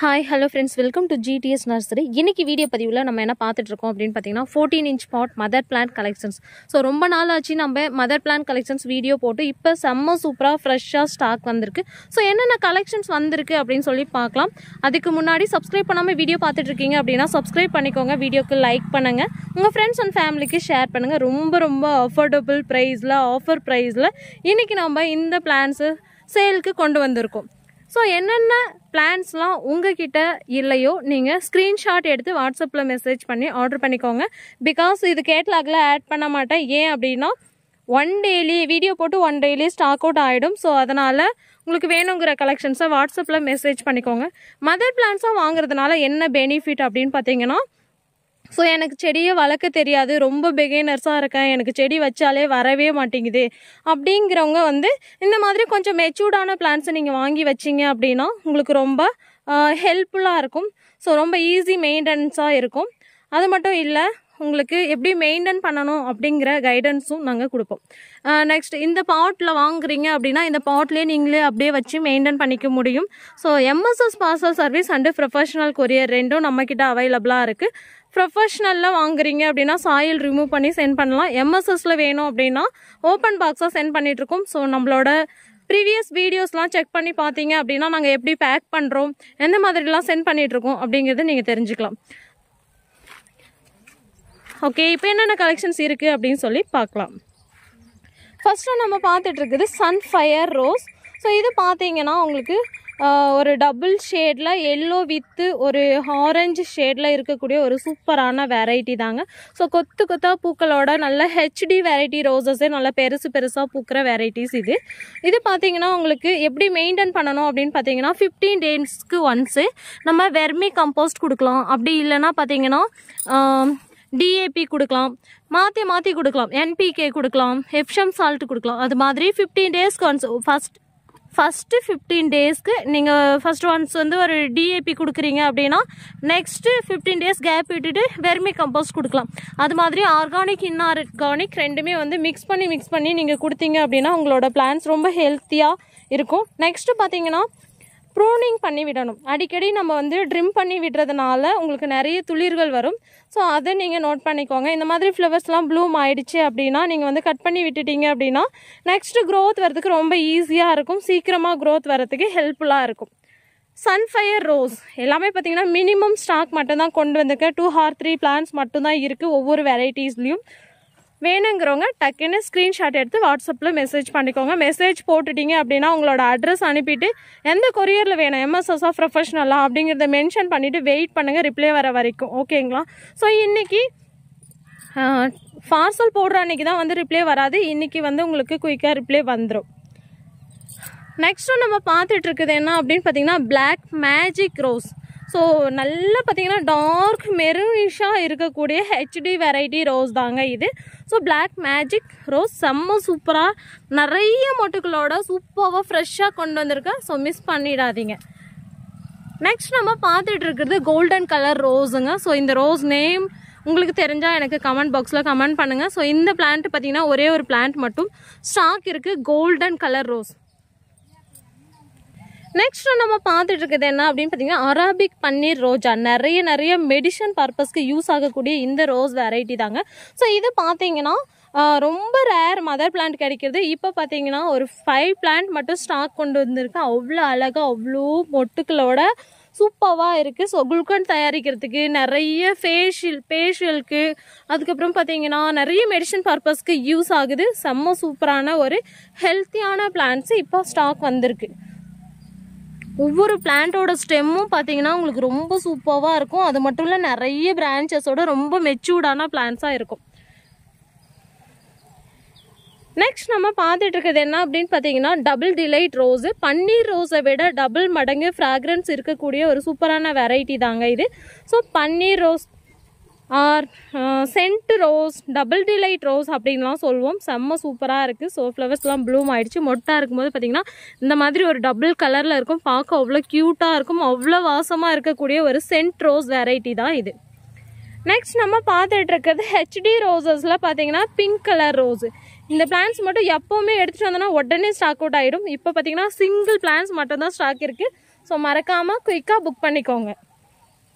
Hi, hello friends, welcome to GTS Nursery. இன்னைக்கு video பதிவுல நம்ம என்ன பார்த்துட்டு இருக்கோம் அப்படினு பாத்தீங்கன்னா 14-inch pot mother plant collections. So ரொம்ப நாள் ஆச்சு நம்ம mother plant collections வீடியோ போட்டு இப்போ செம்ம சூப்பரா ஃப்ரெஷ்ஷா ஸ்டாக் வந்திருக்கு. So என்னென்ன கலெக்ஷன்ஸ் வந்திருக்கு அப்படினு சொல்லி பார்க்கலாம். அதுக்கு முன்னாடி சப்ஸ்கிரைப் பண்ணாம வீடியோ பார்த்துட்டு இருக்கீங்க அப்படினா சப்ஸ்கிரைப் பண்ணிக்கோங்க, வீடியோக்கு லைக் பண்ணுங்க, உங்க ஃப்ரெண்ட்ஸ் அண்ட் ஃபேமிலிக்கு ஷேர் பண்ணுங்க. ரொம்ப அஃபோர்டபிள் பிரைஸ்ல ஆஃபர் பிரைஸ்ல இன்னைக்கு நம்ம இந்த பிளான்ஸ் சேலுக்கு கொண்டு வந்திருக்கோம். ஸோ என்னென்ன பிளான்ஸ்லாம் உங்ககிட்ட இல்லையோ நீங்கள் ஸ்க்ரீன்ஷாட் எடுத்து வாட்ஸ்அப்பில் மெசேஜ் பண்ணி ஆர்டர் பண்ணிக்கோங்க. பிகாஸ் இது கேட்லாகில் ஆட் பண்ண மாட்டேன். ஏன் அப்படின்னா ஒன் டேலி வீடியோ போட்டு ஒன் டேலி ஸ்டாக் அவுட் ஆகிடும். ஸோ அதனால் உங்களுக்கு வேணுங்கிற கலெக்ஷன்ஸை வாட்ஸ்அப்பில் மெசேஜ் பண்ணிக்கோங்க. மதர் பிளான்ஸாக வாங்குறதுனால என்ன பெனிஃபிட் அப்படின்னு பார்த்தீங்கன்னா, ஸோ எனக்கு செடியை வளர்க்க தெரியாது, ரொம்ப பிகினர்ஸாக இருக்கேன், எனக்கு செடி வச்சாலே வரவே மாட்டேங்குது அப்படிங்கிறவங்க இந்த மாதிரி கொஞ்சம் மெச்சூர்டான பிளான்ஸை நீங்கள் வாங்கி வச்சிங்க அப்படின்னா உங்களுக்கு ரொம்ப ஹெல்ப்ஃபுல்லாக இருக்கும். ஸோ ரொம்ப ஈஸி மெயின்டெனன்ஸாக இருக்கும். அது மட்டும் இல்லை, உங்களுக்கு எப்படி மெயின்டைன் பண்ணணும் அப்படிங்கிற கைடன்ஸும் நாங்கள் கொடுப்போம். நெக்ஸ்ட், இந்த பாட்டில் வாங்குறீங்க அப்படின்னா இந்த பாட்லேயே நீங்களே அப்படியே வச்சு மெயின்டைன் பண்ணிக்க முடியும். So MSS parcel service and professional courier ரெண்டும் நம்மக்கிட்ட அவைலபிளாக இருக்குது. ப்ரொஃபஷ்னலில் வாங்குறீங்க அப்படின்னா சாயில் ரிமூவ் பண்ணி சென்ட் பண்ணலாம். எம்எஸ்எஸில் வேணும் அப்படின்னா ஓப்பன் பாக்ஸாக சென்ட் பண்ணிகிட்ருக்கோம். ஸோ நம்மளோட ப்ரீவியஸ் வீடியோஸ்லாம் செக் பண்ணி பார்த்தீங்க அப்படின்னா நாங்கள் எப்படி பேக் பண்ணுறோம், எந்த மாதிரிலாம் சென்ட் பண்ணிகிட்ருக்கோம் அப்படிங்கிறத நீங்கள் தெரிஞ்சுக்கலாம். ஓகே, இப்போ என்னென்ன கலெக்ஷன்ஸ் இருக்குது அப்படின்னு சொல்லி பார்க்கலாம். ஃபஸ்ட்டு நம்ம பார்த்துட்டு இருக்குது சன்ஃபயர் ரோஸ். ஸோ இது பார்த்தீங்கன்னா உங்களுக்கு ஒரு டபுள் ஷேடில் எல்லோ வித்து ஒரு ஆரஞ்சு ஷேடில் இருக்கக்கூடிய ஒரு சூப்பரான வெரைட்டி தாங்க. ஸோ கொத்தாக பூக்களோட நல்ல ஹெச்டி வெரைட்டி ரோசஸே நல்ல பெருசாக பூக்கிற வெரைட்டிஸ் இது பார்த்தீங்கன்னா உங்களுக்கு எப்படி மெயின்டைன் பண்ணணும் அப்படின்னு பார்த்தீங்கன்னா 15 டேஸ்க்கு ஒன்ஸு நம்ம வெர்மி கம்போஸ்ட் கொடுக்கலாம். அப்படி இல்லைன்னா பார்த்தீங்கன்னா டிஏபி கொடுக்கலாம், மாற்றி கொடுக்கலாம், என்பிகே கொடுக்கலாம், எப்சம் சால்ட் கொடுக்கலாம். அது மாதிரி 15 டேஸ்க்கு ஒன்ஸ் ஃபஸ்ட்டு 15 டேஸ்க்கு நீங்கள் ஃபஸ்ட் ஒன்ஸ் ஒரு டிஏபி கொடுக்குறீங்க அப்படின்னா நெக்ஸ்ட்டு 15 டேஸ் கேப் விட்டுட்டு வெர்மி கம்போஸ்ட் கொடுக்கலாம். அது மாதிரி ஆர்கானிக் இன்ஆர்கானிக் ரெண்டுமே மிக்ஸ் பண்ணி நீங்கள் கொடுத்தீங்க அப்படின்னா உங்களோட பிளான்ஸ் ரொம்ப ஹெல்த்தியாக இருக்கும். நெக்ஸ்ட்டு பார்த்தீங்கன்னா ப்ரூனிங் பண்ணி விடணும். அடிக்கடி நம்ம ட்ரிம் பண்ணி விடுறதுனால உங்களுக்கு நிறைய துளிர்கள் வரும். ஸோ அதை நீங்கள் நோட் பண்ணிக்கோங்க. இந்த மாதிரி ஃப்ளவர்ஸ்லாம் ப்ளூம் ஆயிடுச்சு அப்படின்னா நீங்கள் கட் பண்ணி விட்டுட்டீங்க அப்படின்னா நெக்ஸ்ட்டு க்ரோத் வரதுக்கு ரொம்ப ஈஸியாக இருக்கும், சீக்கிரமாக க்ரோத் வரதுக்கு ஹெல்ப்ஃபுல்லாக இருக்கும். சன்ஃபயர் ரோஸ் எல்லாமே பார்த்தீங்கன்னா மினிமம் ஸ்டாக் மட்டும்தான் கொண்டு வந்திருக்கேன். 2 or 3 பிளான்ஸ் மட்டும்தான் இருக்குது ஒவ்வொரு வெரைட்டிஸ்லையும். வேணுங்கிறவங்க டக்குன்னு ஸ்க்ரீன்ஷாட் எடுத்து வாட்ஸ்அப்பில் மெசேஜ் பண்ணிக்கோங்க. மெசேஜ் போட்டுட்டீங்க அப்படின்னா உங்களோட அட்ரஸ் அனுப்பிட்டு எந்த கொரியரில் வேணும், எம்எஸ்எஸ்ஸாக ப்ரொஃபஷ்னலாக அப்படிங்கிறத மென்ஷன் பண்ணிவிட்டு வெயிட் பண்ணுங்கள் ரிப்ளை வர வரைக்கும். ஓகேங்களா? ஸோ இன்றைக்கி பார்சல் போடுற அன்றைக்கி தான் ரிப்ளை வராது. இன்றைக்கி உங்களுக்கு குயிக்காக ரிப்ளை வந்துடும். நெக்ஸ்ட்டு நம்ம பார்த்துட்ருக்குது என்ன அப்படின்னு பார்த்தீங்கன்னா பிளாக் மேஜிக் ரோஸ். ஸோ நல்லா பார்த்தீங்கன்னா டார்க் மெரூனிஷாக இருக்கக்கூடிய ஹெச்டி வெரைட்டி ரோஸ் தாங்க இது. ஸோ பிளாக் மேஜிக் ரோஸ் செம்ம சூப்பராக நிறைய மொட்டுகளோட சூப்பராக ஃப்ரெஷ்ஷாக கொண்டு வந்திருக்கேன். ஸோ மிஸ் பண்ணிடாதீங்க. நெக்ஸ்ட் நம்ம பார்த்துட்டு இருக்கிறது கோல்டன் கலர் ரோஸுங்க. ஸோ இந்த ரோஸ் நேம் உங்களுக்கு தெரிஞ்சால் எனக்கு கமெண்ட் பாக்ஸில் கமெண்ட் பண்ணுங்கள். ஸோ இந்த பிளான்ட் பார்த்தீங்கன்னா ஒரே ஒரு பிளான்ட் மட்டும் ஸ்டாக் இருக்குது, கோல்டன் கலர் ரோஸ். நெக்ஸ்ட் நம்ம பார்த்துட்டு இருக்குது என்ன அப்படின்னு பார்த்தீங்கன்னா அரபிக் பன்னீர் ரோஜா. நிறைய மெடிசன் பர்பஸ்க்கு யூஸ் ஆகக்கூடிய இந்த ரோஸ் வெரைட்டி தாங்க. ஸோ இது பார்த்தீங்கன்னா ரொம்ப ரேர் மதர் பிளான்ட் கிடைக்கிறது. இப்போ பார்த்தீங்கன்னா ஒரு 5 பிளான்ட் மட்டும் ஸ்டாக் கொண்டு வந்திருக்கு. அவ்வளோ அழகாக அவ்வளோ மொட்டுக்களோட சூப்பராக இருக்குது. ஸோ குளுக்கன் தயாரிக்கிறதுக்கு நிறைய ஃபேஷியலுக்கு அதுக்கப்புறம் பார்த்தீங்கன்னா நிறைய மெடிசன் பர்பஸ்க்கு யூஸ் ஆகுது. செம்ம சூப்பரான ஒரு ஹெல்த்தியான பிளான்ட்ஸு இப்போ ஸ்டாக் வந்திருக்கு. ஒவ்வொரு பிளான்ட்டோட ஸ்டெம்மும் பார்த்தீங்கன்னா உங்களுக்கு ரொம்ப சூப்பராக இருக்கும். அது மட்டும் இல்லை நிறைய பிரான்ச்சஸோட ரொம்ப மெச்சூர்டான பிளான்ஸாக இருக்கும். நெக்ஸ்ட் நம்ம பார்த்துட்டு இருக்கிறது என்ன அப்படின்னு பார்த்தீங்கன்னா டபுள் டிலைட் ரோஸு. பன்னீர் ரோஸை விட டபுள் மடங்கு ஃப்ராக்ரன்ஸ் இருக்கக்கூடிய ஒரு சூப்பரான வெரைட்டி தாங்க இது. ஸோ பன்னீர் rose or scent rose, double delight rose அப்படின்லாம் சொல்லுவோம். செம்ம சூப்பராக இருக்குது. ஸோ ஃப்ளவர்ஸ்லாம் ப்ளூம் ஆகிடுச்சு. மொட்டாக இருக்கும்போது பார்த்திங்கன்னா இந்த மாதிரி ஒரு டபுள் கலரில் இருக்கும். பார்க்க அவ்வளோ க்யூட்டாக இருக்கும், அவ்வளோ வாசமாக இருக்கக்கூடிய ஒரு சென்ட் ரோஸ் வெரைட்டி தான் இது. நெக்ஸ்ட் நம்ம பார்த்துட்டு இருக்கிறது ஹெச்டி ரோசஸில் பார்த்தீங்கன்னா பிங்க் கலர் ரோஸு. இந்த பிளான்ஸ் மட்டும் எப்போவுமே எடுத்துகிட்டு வந்தோன்னா உடனே ஸ்டாக் அவுட் ஆகிடும். இப்போ பார்த்தீங்கன்னா சிங்கிள் பிளான்ஸ் மட்டும்தான் ஸ்டாக் இருக்குது. ஸோ மறக்காமல் குயிக்காக புக் பண்ணிக்கோங்க.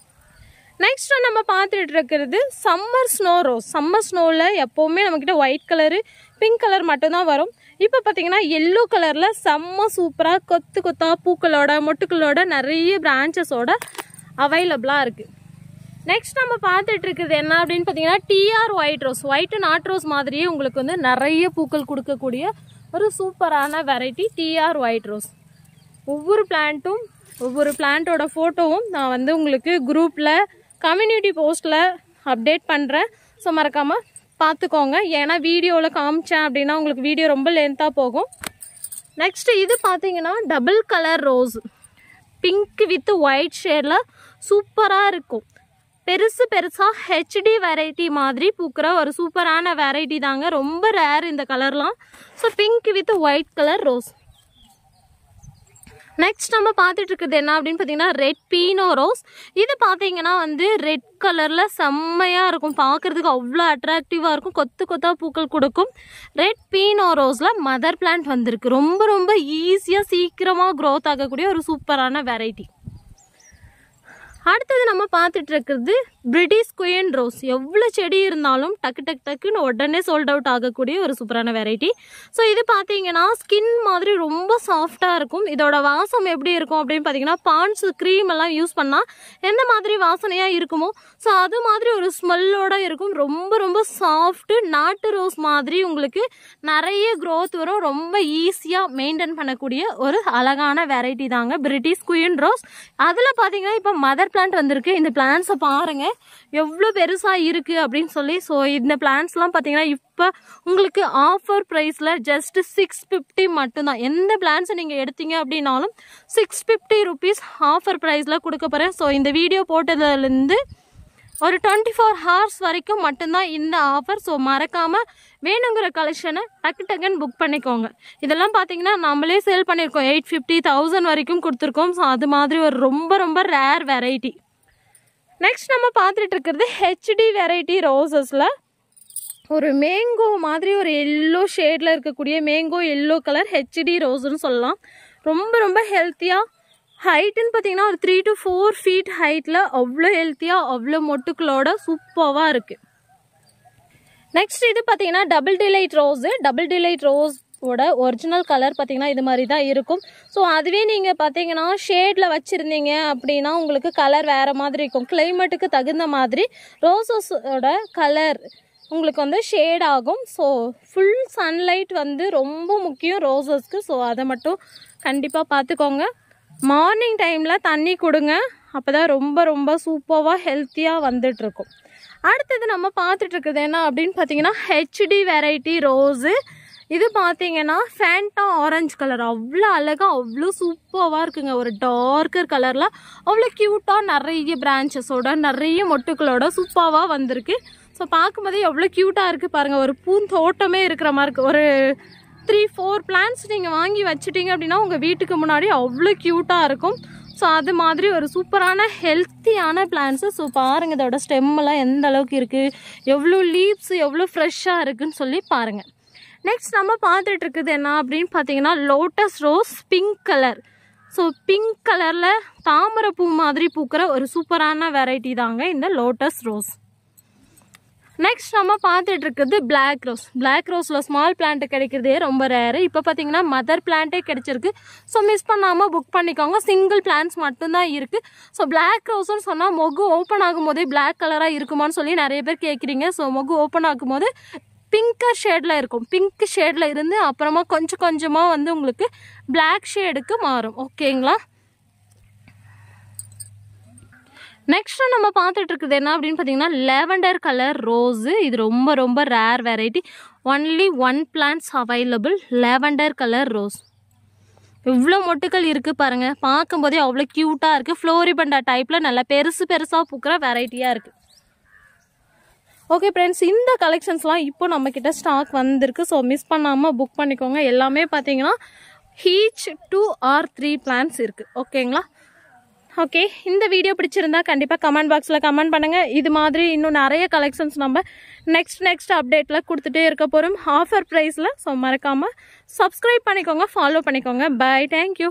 நெக்ஸ்ட் நம்ம பார்த்துட்டு இருக்கிறது சம்மர் ஸ்னோ ரோஸ். சம்மர் ஸ்னோவில் எப்போவுமே நம்மக்கிட்ட ஒயிட் கலரு பிங்க் கலர் மட்டும்தான் வரும். இப்போ பார்த்தீங்கன்னா எல்லோ கலரில் செம்ம சூப்பராக கொத்து கொத்தா பூக்களோட மொட்டுக்களோட நிறைய பிரான்ச்சஸோட அவைலபிளாக இருக்குது. நெக்ஸ்ட் நம்ம பார்த்துட்டு இருக்குது என்ன அப்படின்னு பார்த்தீங்கன்னா டிஆர் white rose. White not rose மாதிரியே உங்களுக்கு வந்து நிறைய பூக்கள் கொடுக்கக்கூடிய ஒரு சூப்பரான வெரைட்டி டிஆர் ஒயிட் ரோஸ். ஒவ்வொரு பிளான்ட்டோட ஃபோட்டோவும் நான் வந்து உங்களுக்கு குரூப்பில் கம்யூனிட்டி போஸ்ட்டில் அப்டேட் பண்ணுறேன். ஸோ மறக்காமல் பார்த்துக்கோங்க. ஏன்னா வீடியோவில் காமிச்சேன் அப்படின்னா உங்களுக்கு வீடியோ ரொம்ப லென்த்தாக போகும். நெக்ஸ்ட்டு இது பார்த்தீங்கன்னா double colour rose. Pink with white ஷேடில் சூப்பராக இருக்கும். பெருசாக ஹெச்டி வெரைட்டி மாதிரி பூக்கிற ஒரு சூப்பரான வெரைட்டி தாங்க. ரொம்ப ரேர் இந்த கலர்லாம். So pink with white colour rose. Next நம்ம பார்த்துட்டு இருக்குது என்ன அப்படின்னு பார்த்தீங்கன்னா ரெட் பீனோ ரோஸ். இது பார்த்தீங்கன்னா வந்து ரெட் கலரில் செம்மையாக இருக்கும். பார்க்குறதுக்கு அவ்வளோ அட்ராக்டிவாக இருக்கும். கொத்து கொத்தாக பூக்கள் கொடுக்கும். ரெட் பீனோ ரோஸில் மதர் பிளான்ட் வந்திருக்கு. ரொம்ப ஈஸியாக சீக்கிரமாக க்ரோத் ஆகக்கூடிய ஒரு சூப்பரான வெரைட்டி. அடுத்தது நம்ம பார்த்துட்டு இருக்கிறது பிரிட்டிஷ் குயின் ரோஸ். எவ்வளோ செடி இருந்தாலும் டக்குன்னு உடனே சோல்ட் அவுட் ஆகக்கூடிய ஒரு சூப்பரான வெரைட்டி. ஸோ இது பார்த்தீங்கன்னா ஸ்கின் மாதிரி ரொம்ப சாஃப்டாக இருக்கும். இதோட வாசம் எப்படி இருக்கும் அப்படின்னு பார்த்தீங்கன்னா பாண்ட்ஸ் க்ரீம் எல்லாம் யூஸ் பண்ணால் எந்த மாதிரி வாசனையாக இருக்குமோ ஸோ அது மாதிரி ஒரு ஸ்மெல்லோடு இருக்கும். ரொம்ப சாஃப்ட்டு நாட்டு ரோஸ் மாதிரி உங்களுக்கு நிறைய க்ரோத் வரும். ரொம்ப ஈஸியாக மெயின்டைன் பண்ணக்கூடிய ஒரு அழகான வெரைட்டி தாங்க பிரிட்டிஷ் குயின் ரோஸ். அதில் பார்த்தீங்கன்னா இப்போ மதர் பிளான்ட் வந்திருக்கு. இந்த பிளான்ட்ஸை பாருங்க எவ்வளோ பெருசாக இருக்குது அப்படின்னு சொல்லி. ஸோ இந்த பிளான்ட்ஸ்லாம் பார்த்தீங்கன்னா இப்போ உங்களுக்கு ஆஃபர் ப்ரைஸில் ஜஸ்ட் 650 மட்டும்தான். எந்த பிளான்ஸை நீங்கள் எடுத்தீங்க அப்படின்னாலும் 650 rupees ஆஃபர் ப்ரைஸில் கொடுக்க போகிறேன். ஸோ இந்த வீடியோ போட்டதுலேருந்து ஒரு 24 hours வரைக்கும் மட்டும்தான் இந்த ஆஃபர். ஸோ மறக்காமல் வேணுங்கிற கலெக்ஷனை டக்குன்னு புக் பண்ணிக்கோங்க. இதெல்லாம் பார்த்தீங்கன்னா நம்மளே சேல் பண்ணியிருக்கோம். 850,000 வரைக்கும் கொடுத்துருக்கோம். ஸோ அது மாதிரி ஒரு ரொம்ப ரேர் வெரைட்டி. நெக்ஸ்ட் நம்ம பார்த்துட்டு இருக்கிறது ஹெச்டி வெரைட்டி ரோசஸில் ஒரு மேங்கோ மாதிரி ஒரு எல்லோ ஷேடில் இருக்கக்கூடிய மேங்கோ எல்லோ கலர் ஹெச்டி ரோஸ்ன்னு சொல்லலாம். ரொம்ப ஹெல்த்தியாக ஹைட்டுன்னு பார்த்தீங்கன்னா ஒரு 3 to 4 feet ஹைட்டில் அவ்வளோ ஹெல்த்தியாக அவ்வளோ மொட்டுக்களோட சூப்பராக இருக்குது. நெக்ஸ்ட் இது பார்த்தீங்கன்னா double delight rose. Double delight ரோஸோட ஒரிஜினல் கலர் பார்த்தீங்கன்னா இது மாதிரி தான் இருக்கும். ஸோ அதுவே நீங்கள் பார்த்தீங்கன்னா ஷேடில் வச்சுருந்தீங்க அப்படின்னா உங்களுக்கு கலர் வேறு மாதிரி இருக்கும். கிளைமேட்டுக்கு தகுந்த மாதிரி ரோசஸோட கலர் உங்களுக்கு வந்து ஷேட் ஆகும். ஸோ ஃபுல் சன்லைட் வந்து ரொம்ப முக்கியம் ரோசஸ்க்கு. ஸோ அதை மட்டும் கண்டிப்பாக பார்த்துக்கோங்க. மார்னிங் டைமில் தண்ணி கொடுங்க. அப்போ தான் ரொம்ப சூப்பராக ஹெல்த்தியாக வந்துட்டுருக்கும். அடுத்தது நம்ம பார்த்துட்டு இருக்குது என்ன அப்படின்னு பார்த்தீங்கன்னா ஹெச்டி வெரைட்டி ரோஸு. இது பார்த்தீங்கன்னா ஃபேண்டா ஆரஞ்சு கலர். அவ்வளோ அழகாக அவ்வளோ சூப்பராக இருக்குங்க. ஒரு டார்க்கர் கலரில் அவ்வளோ க்யூட்டாக நிறைய பிரான்ச்சஸோட நிறைய மொட்டுக்களோட சூப்பராக வந்திருக்கு. ஸோ பார்க்கும்போதே எவ்வளோ க்யூட்டாக இருக்குது பாருங்கள். ஒரு பூந்தோட்டமே இருக்கிற மாதிரி இருக்குது. ஒரு 3-4 பிளான்ட்ஸ் நீங்கள் வாங்கி வச்சுட்டீங்க அப்படின்னா உங்கள் வீட்டுக்கு முன்னாடி அவ்வளோ க்யூட்டாக இருக்கும். ஸோ அது மாதிரி ஒரு சூப்பரான ஹெல்த்தியான பிளான்ட்ஸு. ஸோ பாருங்கள் இதோட ஸ்டெம்மெல்லாம் எந்த அளவுக்கு இருக்குது, எவ்வளோ லீவ்ஸ் எவ்வளோ ஃப்ரெஷ்ஷாக இருக்குதுன்னு சொல்லி பாருங்கள். நெக்ஸ்ட் நம்ம பார்த்துட்டு இருக்குது என்ன அப்படின்னு பார்த்தீங்கன்னா lotus rose pink colour. So pink கலரில் தாமரை பூ மாதிரி பூக்கிற ஒரு சூப்பரான வெரைட்டி தாங்க இந்த லோட்டஸ் ரோஸ். நெக்ஸ்ட் நம்ம பார்த்துட்டு இருக்குது பிளாக் ரோஸ். பிளாக் ரோஸில் ஸ்மால் பிளான்ட்டு கிடைக்கிறதே ரொம்ப ரேரு. இப்போ பார்த்தீங்கன்னா மதர் பிளான்ட்டே கிடைச்சிருக்கு. ஸோ மிஸ் பண்ணாமல் புக் பண்ணிக்கோங்க. சிங்கிள் பிளான்ட்ஸ் மட்டும்தான் இருக்குது. ஸோ பிளாக் ரோஸ்ன்னு சொன்னால் மொகு ஓப்பன் ஆகும்போதே பிளாக் கலராக இருக்குமான்னு சொல்லி நிறைய பேர் கேட்குறீங்க. ஸோ மொகு ஓப்பன் ஆகும்போது பிங்கர் ஷேடில் இருக்கும். பிங்க் ஷேடில் இருந்து அப்புறமா கொஞ்சமாக வந்து உங்களுக்கு பிளாக் ஷேடுக்கு மாறும். ஓகேங்களா? நெக்ஸ்ட் நம்ம பார்த்துட்டு இருக்குது என்ன அப்படின்னு பார்த்தீங்கன்னா லேவெண்டர் கலர் ரோஸு. இது ரொம்ப rare variety. Only 1 plants available. Lavender colour rose. இவ்வளோ மொட்டுக்கள் இருக்குது பாருங்கள். பார்க்கும்போதே அவ்வளோ க்யூட்டாக இருக்குது. ஃப்ளோரிபண்டா டைப்பில் நல்லா பெருசாக பூக்கிற வெரைட்டியாக இருக்குது. ஓகே ஃப்ரெண்ட்ஸ், இந்த கலெக்ஷன்ஸ்லாம் இப்போ நம்மக்கிட்ட ஸ்டாக் வந்திருக்கு. ஸோ மிஸ் பண்ணாமல் புக் பண்ணிக்கோங்க. எல்லாமே பார்த்தீங்கன்னா each 2 or 3 plants இருக்குது. ஓகேங்களா? ஓகே, இந்த வீடியோ பிடிச்சிருந்தா கண்டிப்பாக கமெண்ட் பாக்ஸில் கமெண்ட் பண்ணுங்கள். இது மாதிரி இன்னும் நிறைய கலெக்ஷன்ஸ் நம்ம நெக்ஸ்ட் அப்டேட்டில் கொடுத்துட்டே இருக்க போகிறோம் ஆஃபர் ப்ரைஸில். ஸோ மறக்காமல் சப்ஸ்கிரைப் பண்ணிக்கோங்க, ஃபாலோ பண்ணிக்கோங்க. Bye, thank you.